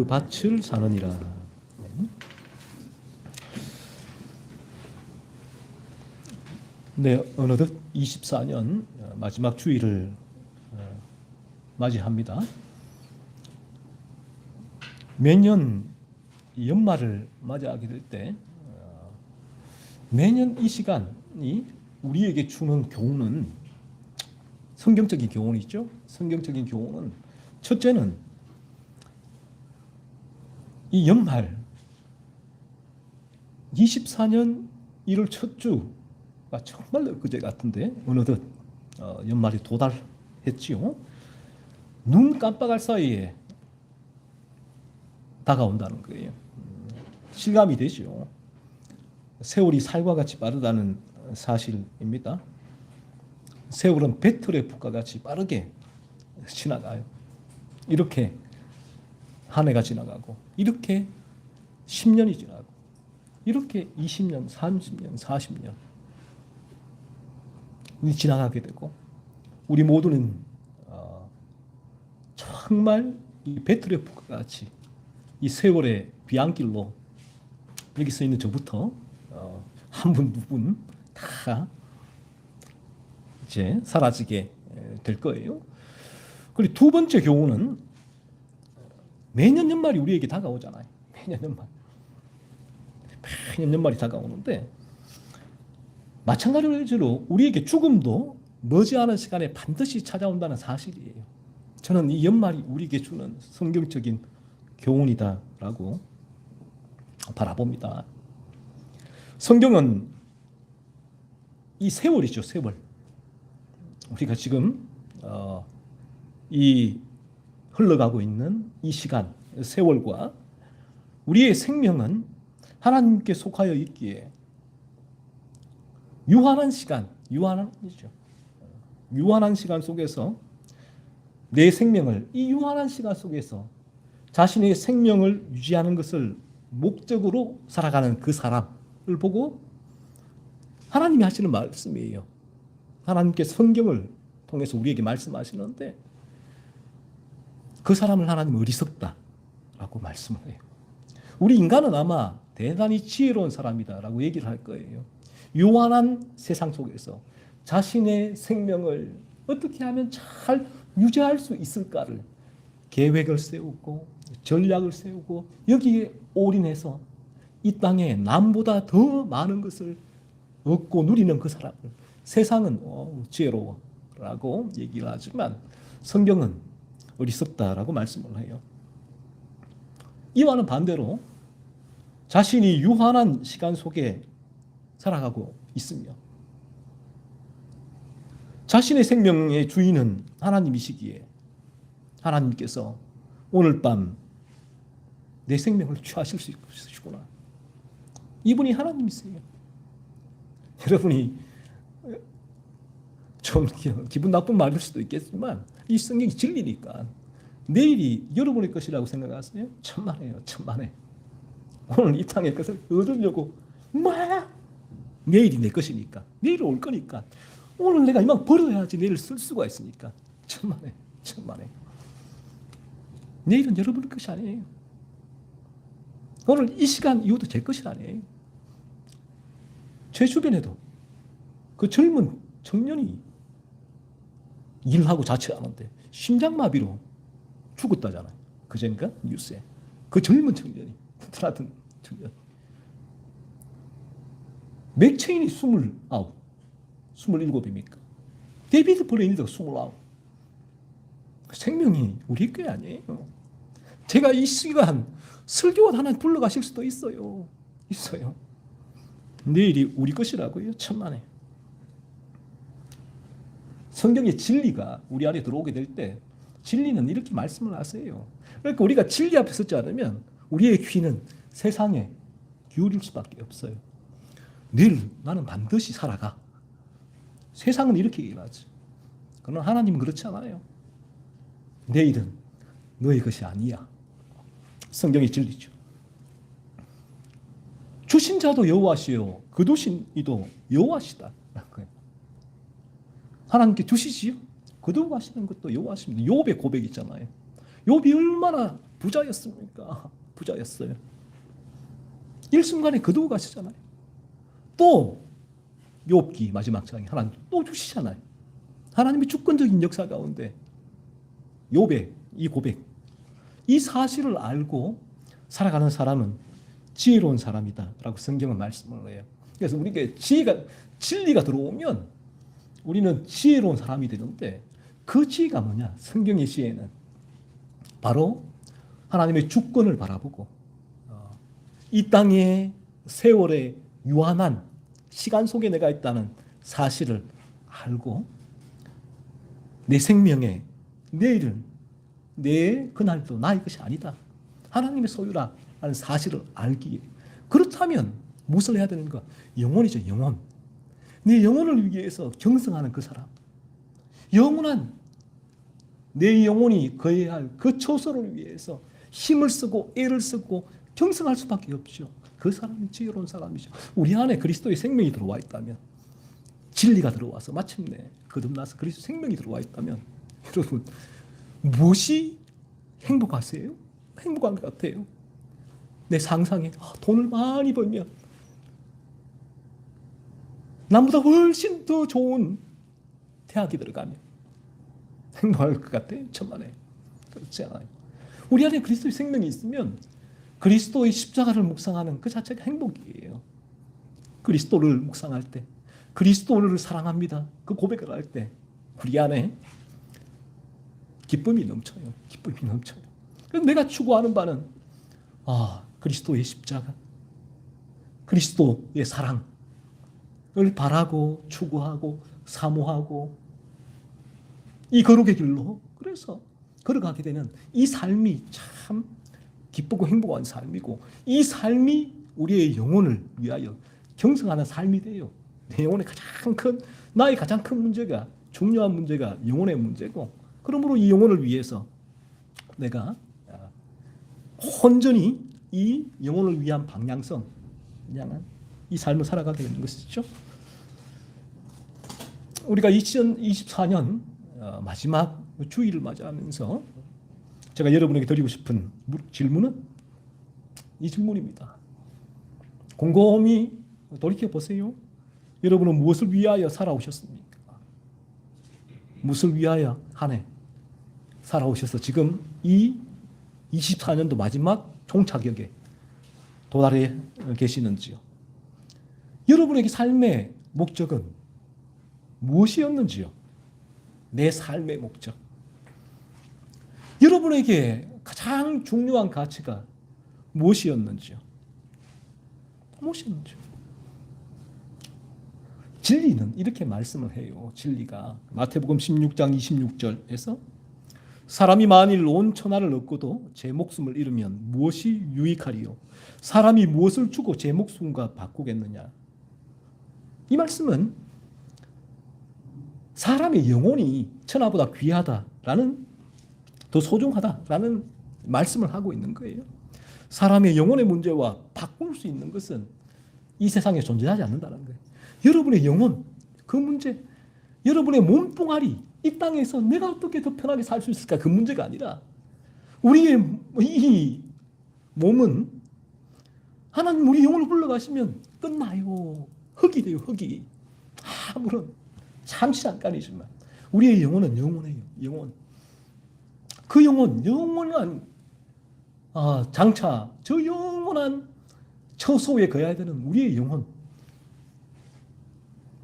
그 밭을 사느니라. 네, 어느덧 24년 마지막 주일을 맞이합니다. 매년 연말을 맞이하게 될 때 매년 이 시간이 우리에게 주는 교훈은 성경적인 교훈이죠. 성경적인 교훈은 첫째는 이 연말 24년 1월 첫 주가 정말 그제 같은데 어느덧 연말이 도달했지요. 눈 깜빡할 사이에 다가온다는 거예요. 실감이 되죠. 세월이 살과 같이 빠르다는 사실입니다. 세월은 배틀의 붓과 같이 빠르게 지나가요. 이렇게 한 해가 지나가고, 이렇게 10년이 지나고, 이렇게 20년, 30년, 40년 지나가게 되고, 우리 모두는 정말 이 배틀의 붓과 같이 이 세월의 비안길로 여기 서 있는 저부터 한 분, 두 분 다 이제 사라지게 될 거예요. 그리고 두 번째 교훈은 매년 연말이 우리에게 다가오잖아요. 매년 연말이 다가오는데 마찬가지로 우리에게 죽음도 머지않은 시간에 반드시 찾아온다는 사실이에요. 저는 이 연말이 우리에게 주는 성경적인 교훈이다라고 바라봅니다. 성경은 이 세월이죠, 세월. 우리가 지금 이 흘러가고 있는 이 시간, 세월과 우리의 생명은 하나님께 속하여 있기에 유한한 시간, 유한한 시간 속에서 내 생명을 이 유한한 시간 속에서 자신의 생명을 유지하는 것을 목적으로 살아가는 그 사람을 보고 하나님이 하시는 말씀이에요. 하나님께 성경을 통해서 우리에게 말씀하시는데 그 사람을 하나님은 어리석다라고 말씀을 해요. 우리 인간은 아마 대단히 지혜로운 사람이다라고 얘기를 할 거예요. 유한한 세상 속에서 자신의 생명을 어떻게 하면 잘 유지할 수 있을까를 계획을 세우고 전략을 세우고 여기에 올인해서 이 땅에 남보다 더 많은 것을 얻고 누리는 그 사람을 세상은 지혜로워라고 얘기를 하지만 성경은 어리석다라고 말씀을 해요. 이와는 반대로 자신이 유한한 시간 속에 살아가고 있으며 자신의 생명의 주인은 하나님이시기에 하나님께서 오늘 밤 내 생명을 취하실 수 있으시구나. 이분이 하나님이세요. 여러분이 좀 기분 나쁜 말일 수도 있겠지만 이 성경이 진리니까 내일이 여러분의 것이라고 생각하세요? 천만에요, 천만에. 오늘 이 땅의 것을 얻으려고 내일이 내 것이니까 내일 올 거니까 오늘 내가 이만 벌어야지 내일 쓸 수가 있으니까 천만에, 천만에. 내일은 여러분의 것이 아니에요. 오늘 이 시간 이후도 제 것이 아니에요. 제 주변에도 그 젊은 청년이 일하고 자취하는데 심장마비로 죽었다잖아요. 그전인가 뉴스에 그 젊은 청년이 드라든 청년 맥체인이 27입니까? 데이비드 브레인도 29. 생명이 우리 게 아니에요. 제가 이 시간 설교원 하나 불러가실 수도 있어요. 내일이 우리 것이라고요. 천만에. 성경의 진리가 우리 안에 들어오게 될 때 진리는 이렇게 말씀을 하세요. 그러니까 우리가 진리 앞에 서지 않으면 우리의 귀는 세상에 기울일 수밖에 없어요. 내일 나는 반드시 살아가. 세상은 이렇게 얘기하지. 그러나 하나님은 그렇지 않아요. 내일은 너의 것이 아니야. 성경의 진리죠. 주신 자도 여호와시요 거두신 이도 여호와시다. 하나님께 주시지요. 거두고 가시는 것도 여호와십니다. 욥의 고백이 있잖아요. 욥이 얼마나 부자였습니까? 부자였어요. 일순간에 거두고 가시잖아요. 또 욥기 마지막 장에 하나님 또 주시잖아요. 하나님의 주권적인 역사 가운데 욥의 이 고백, 이 사실을 알고 살아가는 사람은 지혜로운 사람이다라고 성경은 말씀을 해요. 그래서 우리에게 진리가 들어오면 우리는 지혜로운 사람이 되는데 그 지혜가 뭐냐? 성경의 지혜는 바로 하나님의 주권을 바라보고 이 땅의 세월의 유한한 시간 속에 내가 있다는 사실을 알고 내 생명의 내일은 내 그날도 나의 것이 아니다. 하나님의 소유라 하는 사실을 알기에 그렇다면 무엇을 해야 되는가? 영혼이죠. 영혼. 내 영혼을 위해서 경성하는 그 사람. 영원한 내 영혼이 거해야 할 그 처소를 위해서 힘을 쓰고 애를 쓰고 경성할 수밖에 없죠. 그 사람이 지혜로운 사람이죠. 우리 안에 그리스도의 생명이 들어와 있다면, 진리가 들어와서 마침내 거듭나서 그리스도 생명이 들어와 있다면, 여러분 무엇이 행복하세요? 행복한 것 같아요. 내 상상에 돈을 많이 벌면 남보다 훨씬 더 좋은 대학이 들어가면 행복할 것 같아요. 천만에. 그렇지 않아요. 우리 안에 그리스도의 생명이 있으면 그리스도의 십자가를 묵상하는 그 자체가 행복이에요. 그리스도를 묵상할 때, 그리스도를 사랑합니다. 그 고백을 할 때 우리 안에 기쁨이 넘쳐요. 기쁨이 넘쳐요. 그래서 내가 추구하는 바는 그리스도의 십자가, 그리스도의 사랑을 바라고 추구하고 사모하고 이 거룩의 길로 그래서 걸어가게 되는 이 삶이 참 기쁘고 행복한 삶이고, 이 삶이 우리의 영혼을 위하여 경성하는 삶이 돼요. 내 영혼의 나의 가장 큰 문제가, 중요한 문제가 영혼의 문제고, 그러므로 이 영혼을 위해서 내가 온전히 이 영혼을 위한 방향성, 향한 이 삶을 살아가게 되는 것이죠. 우리가 2024년 마지막 주일을 맞이하면서 제가 여러분에게 드리고 싶은 질문은 이 질문입니다. 곰곰이 돌이켜보세요. 여러분은 무엇을 위하여 살아오셨습니까? 무엇을 위하여 한 해 살아오셔서 지금 이 24년도 마지막 종착역에 도달해 계시는지요? 여러분에게 삶의 목적은 무엇이었는지요? 내 삶의 목적. 여러분에게 가장 중요한 가치가 무엇이었는지요? 무엇이었는지요? 진리는 이렇게 말씀을 해요. 진리가 마태복음 16장 26절에서 사람이 만일 온 천하를 얻고도 제 목숨을 잃으면 무엇이 유익하리요? 사람이 무엇을 주고 제 목숨과 바꾸겠느냐? 이 말씀은 사람의 영혼이 천하보다 귀하다라는, 더 소중하다라는 말씀을 하고 있는 거예요. 사람의 영혼의 문제와 바꿀 수 있는 것은 이 세상에 존재하지 않는다는 거예요. 여러분의 영혼, 그 문제, 여러분의 몸뚱아리, 이 땅에서 내가 어떻게 더 편하게 살 수 있을까? 그 문제가 아니라 우리의 이 몸은 하나님 우리 영혼을 불러가시면 끝나요. 흙이 돼요. 흙이. 아무런 잠시 잠깐이지만 우리의 영혼은 영원해요. 영원. 그 영혼, 영원한 장차 저 영원한 처소에 거해야 되는 우리의 영혼.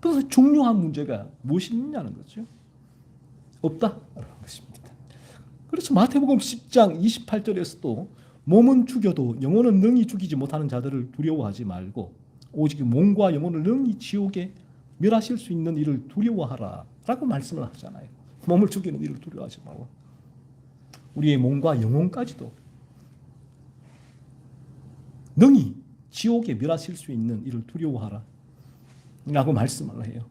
그래서 중요한 문제가 무엇이 있냐는 거죠. 없다라는 것입니다. 그래서 마태복음 10장 28절에서도 몸은 죽여도 영혼은 능히 죽이지 못하는 자들을 두려워하지 말고 오직 몸과 영혼을 능히 지옥에 멸하실 수 있는 일을 두려워하라 라고 말씀을 하잖아요. 몸을 죽이는 일을 두려워하지 말고 우리의 몸과 영혼까지도 능히 지옥에 멸하실 수 있는 일을 두려워하라 라고 말씀을 해요.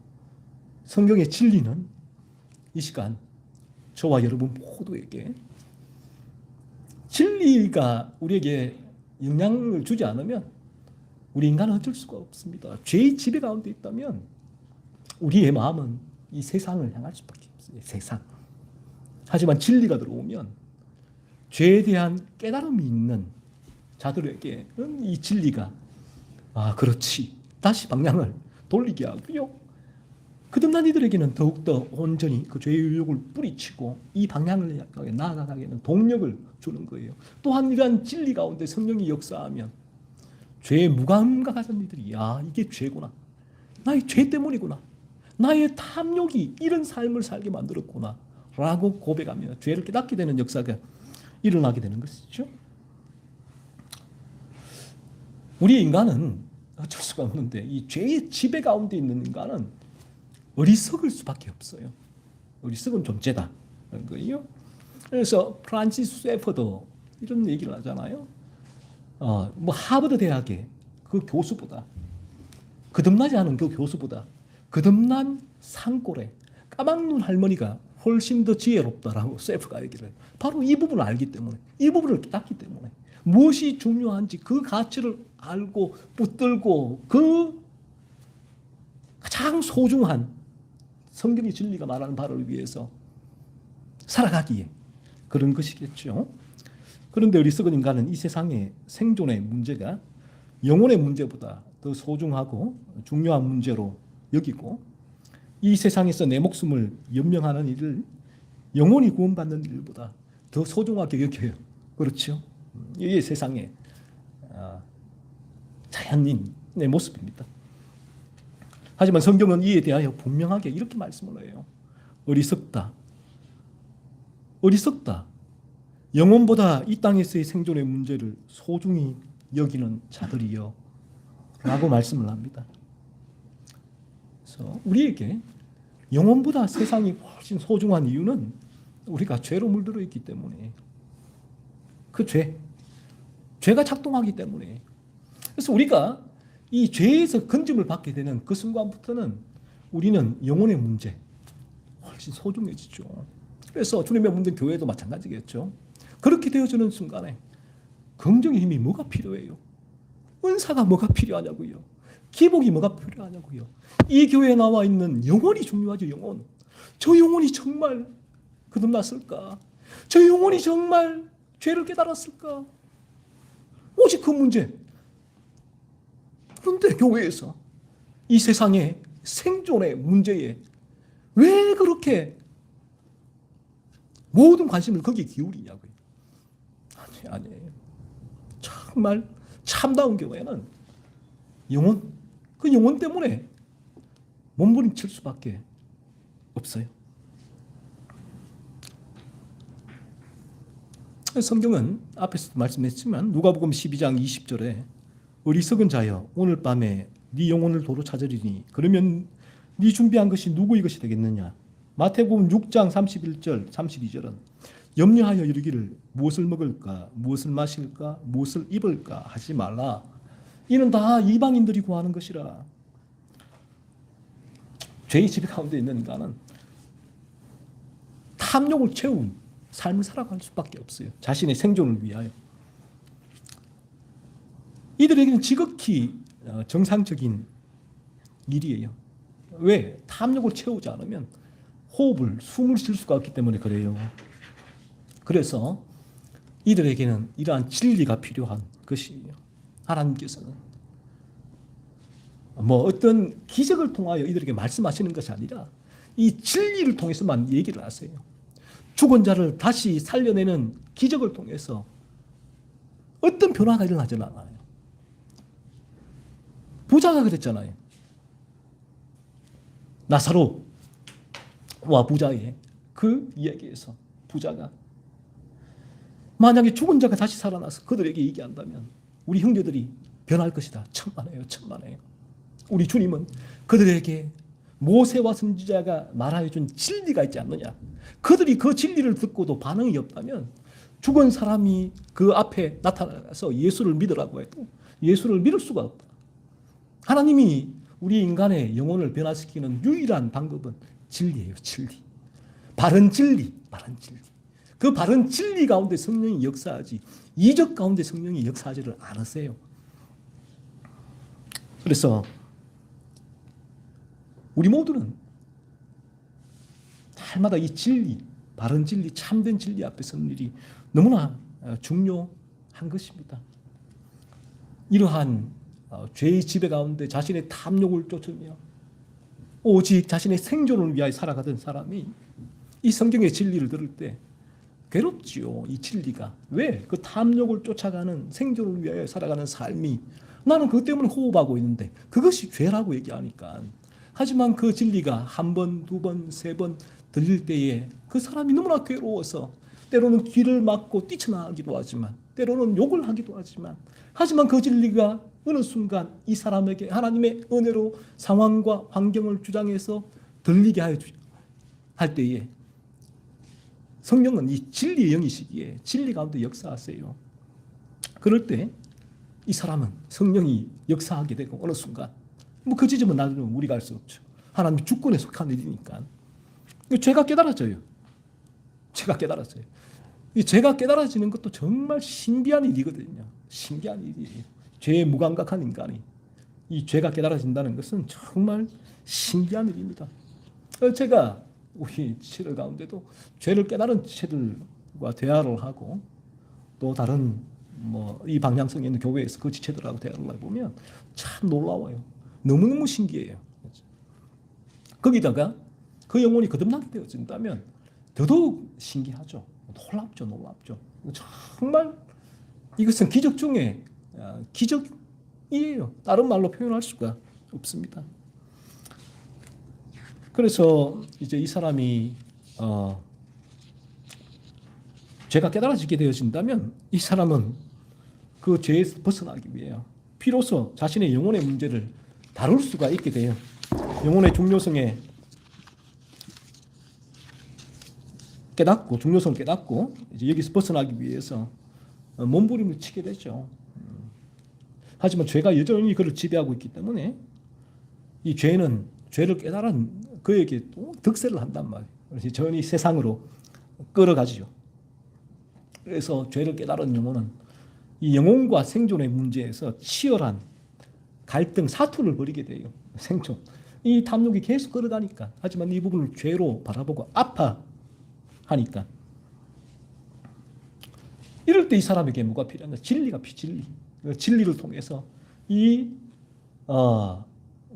성경의 진리는 이 시간 저와 여러분 모두에게 진리가 우리에게 영향을 주지 않으면 우리 인간은 어쩔 수가 없습니다. 죄의 지배 가운데 있다면 우리의 마음은 이 세상을 향할 수밖에 없어요. 세상. 하지만 진리가 들어오면 죄에 대한 깨달음이 있는 자들에게는 이 진리가 그렇지 다시 방향을 돌리게 하고요. 거듭난 이들에게는 더욱더 온전히 그 죄의 유혹을 뿌리치고 이 방향을 향해 나아가게는 동력을 주는 거예요. 또한 이러한 진리 가운데 성령이 역사하면 죄의 무감과 같은 이들이 이게 죄구나. 나의 죄 때문이구나. 나의 탐욕이 이런 삶을 살게 만들었구나. 라고 고백하며 죄를 깨닫게 되는 역사가 일어나게 되는 것이죠. 우리 인간은 어쩔 수가 없는데 이 죄의 지배 가운데 있는 인간은 어리석을 수밖에 없어요. 어리석은 존재다. 그런 거예요. 그래서 프란시스 세퍼도 이런 얘기를 하잖아요. 하버드 대학의 그 교수보다 거듭나지 않은 그 교수보다 거듭난 산골에 까막눈 할머니가 훨씬 더 지혜롭다라고 세프가 얘기를 해요. 바로 이 부분을 알기 때문에, 이 부분을 깨닫기 때문에 무엇이 중요한지 그 가치를 알고 붙들고 그 가장 소중한 성경의 진리가 말하는 바를 위해서 살아가기에 그런 것이겠죠. 그런데 어리석은 인간은 이 세상의 생존의 문제가 영혼의 문제보다 더 소중하고 중요한 문제로 여기고 이 세상에서 내 목숨을 연명하는 일을 영혼이 구원받는 일보다 더 소중하게 여겨요. 그렇죠? 이게 세상의 자연인의 모습입니다. 하지만 성경은 이에 대하여 분명하게 이렇게 말씀을 해요. 어리석다. 어리석다. 영혼보다 이 땅에서의 생존의 문제를 소중히 여기는 자들이여 라고 말씀을 합니다. 그래서 우리에게 영혼보다 세상이 훨씬 소중한 이유는 우리가 죄로 물들어 있기 때문에 그 죄가 작동하기 때문에 그래서 우리가 이 죄에서 건짐을 받게 되는 그 순간부터는 우리는 영혼의 문제 훨씬 소중해지죠. 그래서 주님의 몸된 교회도 마찬가지겠죠. 그렇게 되어지는 순간에 긍정의 힘이 뭐가 필요해요? 은사가 뭐가 필요하냐고요? 기복이 뭐가 필요하냐고요? 이 교회에 나와 있는 영혼이 중요하죠. 영혼. 저 영혼이 정말 거듭났을까? 저 영혼이 정말 죄를 깨달았을까? 오직 그 문제. 그런데 교회에서 이 세상의 생존의 문제에 왜 그렇게 모든 관심을 거기에 기울이냐고요. 아니에요. 정말 참다운 교회는 영혼, 그 영혼 때문에 몸부림칠 수밖에 없어요. 성경은 앞에서도 말씀했지만 누가복음 12장 20절에 어리석은 자여 오늘 밤에 네 영혼을 도로 찾으리니 그러면 네 준비한 것이 누구의 것이 되겠느냐. 마태복음 6장 31절 32절은 염려하여 이르기를 무엇을 먹을까 무엇을 마실까 무엇을 입을까 하지 말라. 이는 다 이방인들이 구하는 것이라. 죄의 지배 가운데 있는 인간은 탐욕을 채운 삶을 살아갈 수밖에 없어요. 자신의 생존을 위하여. 이들에게는 지극히 정상적인 일이에요. 왜? 탐욕을 채우지 않으면 숨을 쉴 수가 없기 때문에 그래요. 그래서 이들에게는 이러한 진리가 필요한 것이에요. 하나님께서는 어떤 기적을 통하여 이들에게 말씀하시는 것이 아니라 이 진리를 통해서만 얘기를 하세요. 죽은 자를 다시 살려내는 기적을 통해서 어떤 변화가 일어나지 않아요. 부자가 그랬잖아요. 나사로와 부자의 그 이야기에서 부자가 만약에 죽은 자가 다시 살아나서 그들에게 얘기한다면 우리 형제들이 변할 것이다. 천만에요. 천만에요. 우리 주님은 그들에게 모세와 선지자가 말하여준 진리가 있지 않느냐. 그들이 그 진리를 듣고도 반응이 없다면 죽은 사람이 그 앞에 나타나서 예수를 믿으라고 해도 예수를 믿을 수가 없다. 하나님이 우리 인간의 영혼을 변화시키는 유일한 방법은 진리예요. 진리. 바른 진리. 바른 진리. 그 바른 진리 가운데 성령이 역사하지 이적 가운데 성령이 역사하지를 않으세요. 그래서 우리 모두는 날마다 이 진리, 바른 진리, 참된 진리 앞에 서는 일이 너무나 중요한 것입니다. 이러한 죄의 지배 가운데 자신의 탐욕을 쫓으며 오직 자신의 생존을 위하여 살아가던 사람이 이 성경의 진리를 들을 때 괴롭지요. 이 진리가. 왜? 그 탐욕을 쫓아가는 생존을 위하여 살아가는 삶이 나는 그것 때문에 호흡하고 있는데 그것이 죄라고 얘기하니까. 하지만 그 진리가 한 번, 두 번, 세 번 들릴 때에 그 사람이 너무나 괴로워서 때로는 귀를 막고 뛰쳐나가기도 하지만 때로는 욕을 하기도 하지만 그 진리가 어느 순간 이 사람에게 하나님의 은혜로 상황과 환경을 주장해서 들리게 할 때에 성령은 이 진리의 영이시기에 진리 가운데 역사하세요. 그럴 때 이 사람은 성령이 역사하게 되고 어느 순간 뭐 그 지점은 나중에 우리가 알 수 없죠. 하나님 주권에 속한 일이니까. 죄가 깨달아져요. 죄가 깨달아져요. 이 죄가 깨달아지는 것도 정말 신비한 일이거든요. 신기한 일이에요. 죄에 무감각한 인간이 이 죄가 깨달아진다는 것은 정말 신기한 일입니다. 제가 우리 지체들 가운데도 죄를 깨달은 지체들과 대화를 하고 또 다른 이 방향성에 있는 교회에서 그 지체들하고 대화를 해보면 참 놀라워요. 너무너무 신기해요. 거기다가 그 영혼이 거듭나게 되어진다면 더더욱 신기하죠. 놀랍죠. 정말 이것은 기적 중에 기적이에요. 다른 말로 표현할 수가 없습니다. 그래서 이제 이 사람이 죄가 깨달아지게 되어진다면 이 사람은 그 죄에서 벗어나기 위해 비로소 자신의 영혼의 문제를 다룰 수가 있게 돼요. 영혼의 중요성을 깨닫고 이제 여기서 벗어나기 위해서 몸부림을 치게 되죠. 하지만 죄가 여전히 그를 지배하고 있기 때문에 이 죄는 죄를 깨달은 그에게 또 득세를 한단 말이에요. 그래서 전이 세상으로 끌어가지요. 그래서 죄를 깨달은 영혼은 이 영혼과 생존의 문제에서 치열한 갈등, 사투를 벌이게 돼요. 생존. 이 탐욕이 계속 끌어가니까. 하지만 이 부분을 죄로 바라보고 아파하니까. 이럴 때 이 사람에게 뭐가 필요한가? 진리가 진리. 진리를 통해서 이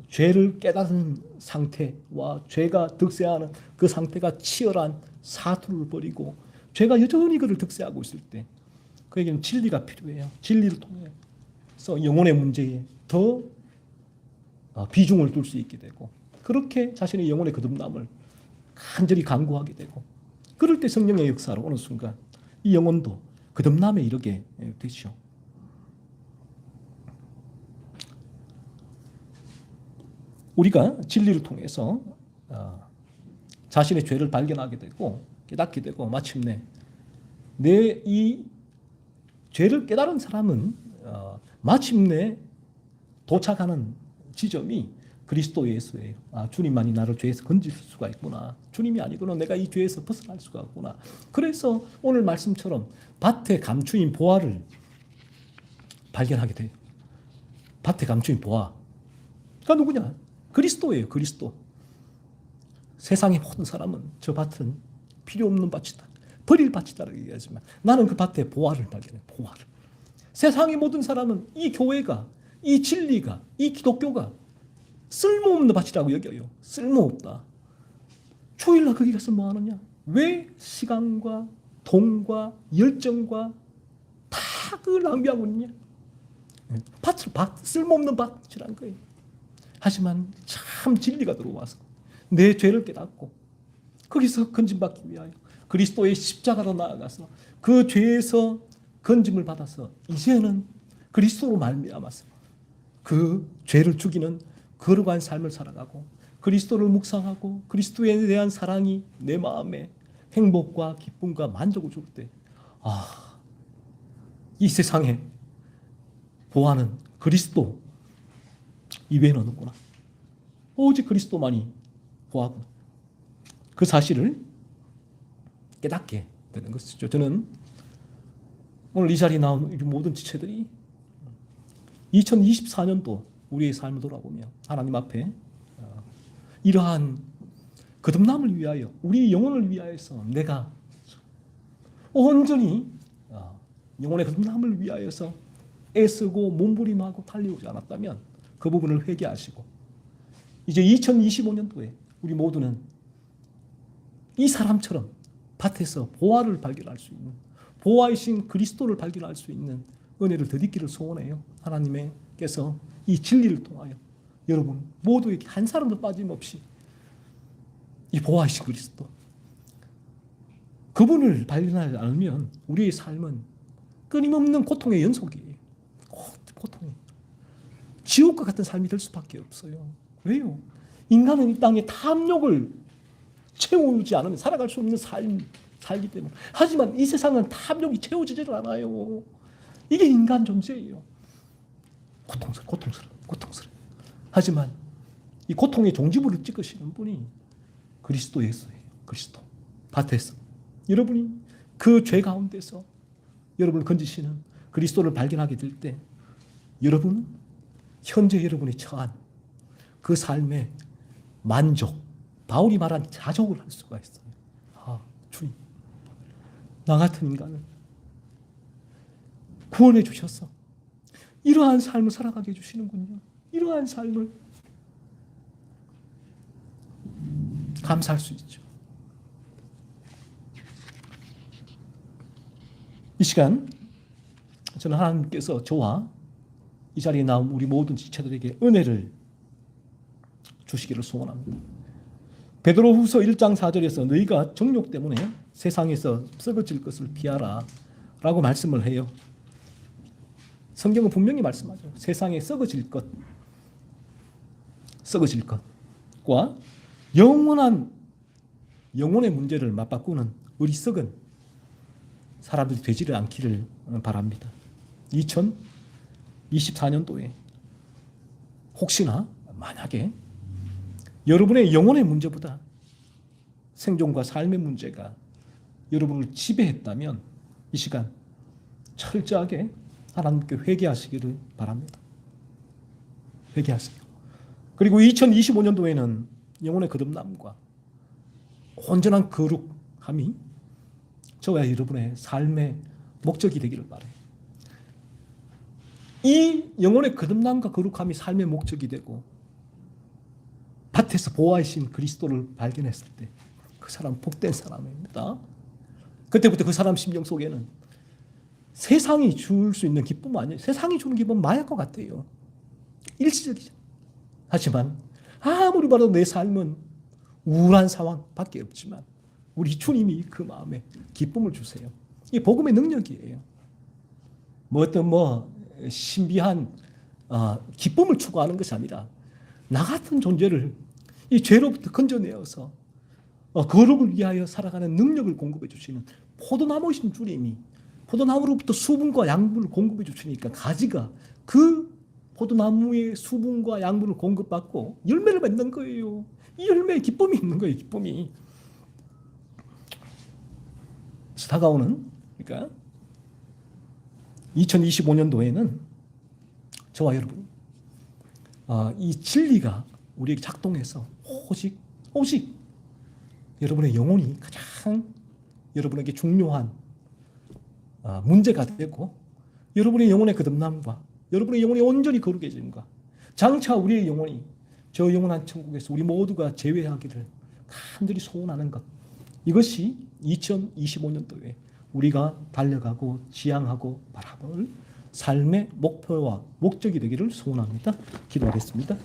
죄를 깨달은 상태와 죄가 득세하는 그 상태가 치열한 사투를 벌이고 죄가 여전히 그를 득세하고 있을 때 그에게는 진리가 필요해요. 진리를 통해서 영혼의 문제에 더 비중을 둘 수 있게 되고 그렇게 자신의 영혼의 거듭남을 간절히 간구하게 되고 그럴 때 성령의 역사로 어느 순간 이 영혼도 거듭남에 이르게 되죠. 우리가 진리를 통해서 자신의 죄를 발견하게 되고 깨닫게 되고 마침내 내 이 죄를 깨달은 사람은 마침내 도착하는 지점이 그리스도 예수예요. 주님만이 나를 죄에서 건질 수가 있구나. 주님이 아니고는 내가 이 죄에서 벗어날 수가 없구나. 그래서 오늘 말씀처럼 밭에 감추인 보화를 발견하게 돼요. 밭에 감추인 보화. 그러니까 누구냐? 그리스도예요. 그리스도. 세상의 모든 사람은 저 밭은 필요 없는 밭이다. 버릴 밭이다라고 얘기하지만 나는 그 밭에 보화를 발견해. 보화를. 세상의 모든 사람은 이 교회가, 이 진리가, 이 기독교가 쓸모없는 밭이라고 여겨요. 쓸모없다. 주일날 거기 가서 뭐 하느냐? 왜 시간과 돈과 열정과 다 그걸 낭비하고 있냐? 쓸모없는 밭이란 거예요. 하지만 참 진리가 들어와서 내 죄를 깨닫고 거기서 건짐받기 위하여 그리스도의 십자가로 나아가서 그 죄에서 건짐을 받아서 이제는 그리스도로 말미암아서 그 죄를 죽이는 거룩한 삶을 살아가고 그리스도를 묵상하고 그리스도에 대한 사랑이 내 마음에 행복과 기쁨과 만족을 줄 때 이 세상에 보아는 그리스도 이외에는 없구나. 오직 그리스도만이 보아고 그 사실을 깨닫게 되는 것이죠. 저는 오늘 이 자리에 나온 모든 지체들이 2024년도 우리의 삶을 돌아보며 하나님 앞에 이러한 거듭남을 위하여 우리 영혼을 위하여서 내가 온전히 영혼의 거듭남을 위하여서 애쓰고 몸부림하고 달려오지 않았다면 그 부분을 회개하시고 이제 2025년도에 우리 모두는 이 사람처럼 밭에서 보화를 발견할 수 있는, 보화이신 그리스도를 발견할 수 있는 은혜를 더디기를 소원해요. 하나님께서 이 진리를 통하여 여러분 모두에게 한 사람도 빠짐없이 이 보화이신 그리스도, 그분을 발견하지 않으면 우리의 삶은 끊임없는 고통의 연속이에요. 고통이. 지옥과 같은 삶이 될 수밖에 없어요. 왜요? 인간은 이 땅에 탐욕을 채우지 않으면 살아갈 수 없는 삶 살기 때문에. 하지만 이 세상은 탐욕이 채워지질 않아요. 이게 인간 존재예요. 고통스러워. 하지만 이 고통의 종지부를 찍으시는 분이 그리스도 예수예요. 그리스도. 밭에서 여러분이 그 죄 가운데서 여러분을 건지시는 그리스도를 발견하게 될 때 여러분은 현재 여러분이 처한 그 삶의 만족, 바울이 말한 자족을 할 수가 있어요. 아, 주님, 나 같은 인간을 구원해 주셔서 이러한 삶을 살아가게 해주시는군요. 이러한 삶을 감사할 수 있죠. 이 시간 저는 하나님께서 저와 이 자리에 나온 우리 모든 지체들에게 은혜를 주시기를 소원합니다. 베드로후서 1장 4절에서 너희가 정욕 때문에 세상에서 썩어질 것을 피하라 라고 말씀을 해요. 성경은 분명히 말씀하죠. 세상에 썩어질 것과 영혼의 문제를 맞바꾸는 어리석은 사람들이 되지를 않기를 바랍니다. 2024년도에 혹시나 만약에 여러분의 영혼의 문제보다 생존과 삶의 문제가 여러분을 지배했다면 이 시간 철저하게 하나님께 회개하시기를 바랍니다. 회개하세요. 그리고 2025년도에는 영혼의 거듭남과 온전한 거룩함이 저와 여러분의 삶의 목적이 되기를 바라요. 이 영혼의 거듭남과 거룩함이 삶의 목적이 되고 밭에서 보화이신 그리스도를 발견했을 때 그 사람 복된 사람입니다. 그때부터 그 사람 심령 속에는 세상이 줄 수 있는 기쁨은 아니에요. 세상이 주는 기쁨은 마약과 같아요. 일시적이죠. 하지만 아무리 봐도 내 삶은 우울한 상황밖에 없지만 우리 주님이 그 마음에 기쁨을 주세요. 이게 복음의 능력이에요. 어떤 신비한 기쁨을 추구하는 것이 아니라 나 같은 존재를 이 죄로부터 건져내어서 거룩을 위하여 살아가는 능력을 공급해 주시는 포도나무이신 주님이 포도나무로부터 수분과 양분을 공급해 주시니까 가지가 그 포도나무의 수분과 양분을 공급받고 열매를 맺는 거예요. 이 열매에 기쁨이 있는 거예요. 기쁨이. 다가오는 그러니까 2025년도에는 저와 여러분 이 진리가 우리에게 작동해서 오직 여러분의 영혼이 가장 여러분에게 중요한 문제가 되고 여러분의 영혼의 거듭남과 여러분의 영혼이 온전히 거룩해짐과 장차 우리의 영혼이 저 영원한 천국에서 우리 모두가 제외하기를 간절히 소원하는 것, 이것이 2025년도에 우리가 달려가고 지향하고 바라볼 삶의 목표와 목적이 되기를 소원합니다. 기도하겠습니다.